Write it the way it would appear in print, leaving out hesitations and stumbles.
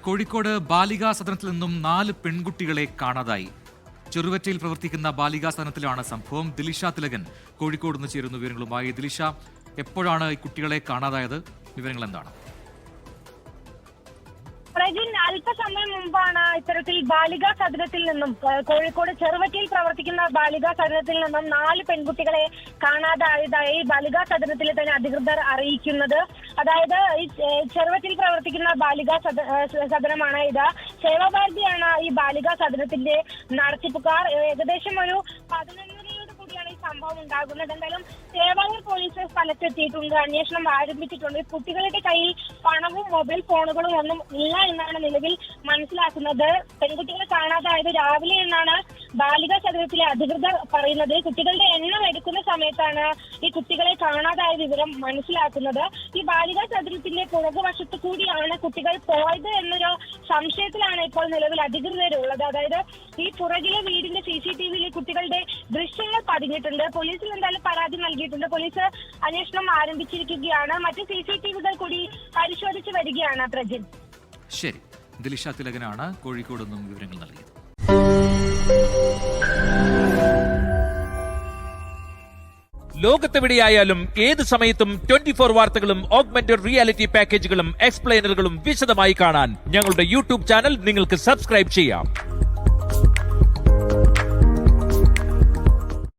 കോഴിക്കോട് ബാലികാ സദനത്തിൽ നിന്നും 4 പെൺകുട്ടികളെ കാണാതായി. ചെറുവറ്റയിൽ പ്രവർത്തിക്കുന്ന ബാലികാ സദനത്തിലാണ് സംഭവം. ദിലിഷ തിലകൻ കോഴിക്കോട് നിന്ന് ചേരുന്ന വിവരങ്ങളുമായി. ദിലിഷ, എപ്പോഴാണ് ഈ കുട്ടികളെ കാണാതായത്? വിവരങ്ങൾ എന്താണ്? അല്പസമയം മുമ്പാണ് ഇത്തരത്തിൽ ബാലികാ സദനത്തിൽ നിന്നും കോഴിക്കോട് ചെറുവറ്റയിൽ പ്രവർത്തിക്കുന്ന ബാലികാ സദനത്തിൽ നിന്നും 4 പെൺകുട്ടികളെ കാണാതായതായി ബാലികാ സദനത്തിലെ തന്നെ അധികൃതർ അറിയിക്കുന്നത്. അതായത് ഈ ചെറുവറ്റയിൽ പ്രവർത്തിക്കുന്ന ബാലികാ സദനമാണ് ഇത്. സേവാഭാരതിയാണ് ഈ ബാലികാ സദനത്തിന്റെ നടത്തിപ്പുകാർ. ഏകദേശം ഒരു 11 കൂടിയാണ് ഈ സംഭവം ഉണ്ടാകുന്നത്. എന്തായാലും സേവായൂർ പോലീസ് സ്ഥലത്തെത്തിയിട്ടുണ്ട്, അന്വേഷണം ആരംഭിച്ചിട്ടുണ്ട്. കുട്ടികളുടെ കയ്യിൽ പണവും മൊബൈൽ ഫോണുകളും ഒന്നും ഇല്ല എന്നാണ് നിലവിൽ മനസ്സിലാക്കുന്നത്. പെൺകുട്ടികളെ കാണാതായത് രാവിലെ എന്നാണ് ബാലികാ സദനത്തിലെ അധികൃതർ പറയുന്നത്. കുട്ടികളുടെ എണ്ണം എടുക്കുന്ന സമയത്താണ് ഈ കുട്ടികളെ കാണാതായ വിവരം മനസ്സിലാക്കുന്നത്. ഈ ബാലികാ സദനത്തിന്റെ പുറകുവശത്ത് കൂടിയാണ് കുട്ടികൾ പോയത് എന്നൊരു സംശയത്തിലാണ് ഇപ്പോൾ നിലവിൽ അധികൃതരുള്ളത്. അതായത് ഈ പുറകിലെ വീടിന്റെ CCTVയിൽ കുട്ടികളുടെ ദൃശ്യങ്ങൾ പതിഞ്ഞിട്ടുണ്ട്. പോലീസിൽ എന്തായാലും പരാതി നൽകിയിട്ടുണ്ട്. പോലീസ് അന്വേഷണം ആരംഭിച്ചിരിക്കുകയാണ്. മറ്റ് CCTVകൾ കൂടി പരിശോധിച്ചു വരികയാണ്. പ്രജിൻ, ശരി. ദിലിഷ തിലകനാണ് കോഴിക്കോട് നിന്നും വിവരങ്ങൾ നൽകിയത്. ലോകത്തെവിടെയായാലും ഏത് സമയത്തും 24 വാർത്തകളും ഓഗ്മെന്റഡ് റിയാലിറ്റി പാക്കേജുകളും എക്സ്പ്ലെയിനറുകളും വിശദമായി കാണാൻ ഞങ്ങളുടെ YouTube ചാനൽ നിങ്ങൾക്ക് സബ്സ്ക്രൈബ് ചെയ്യാം.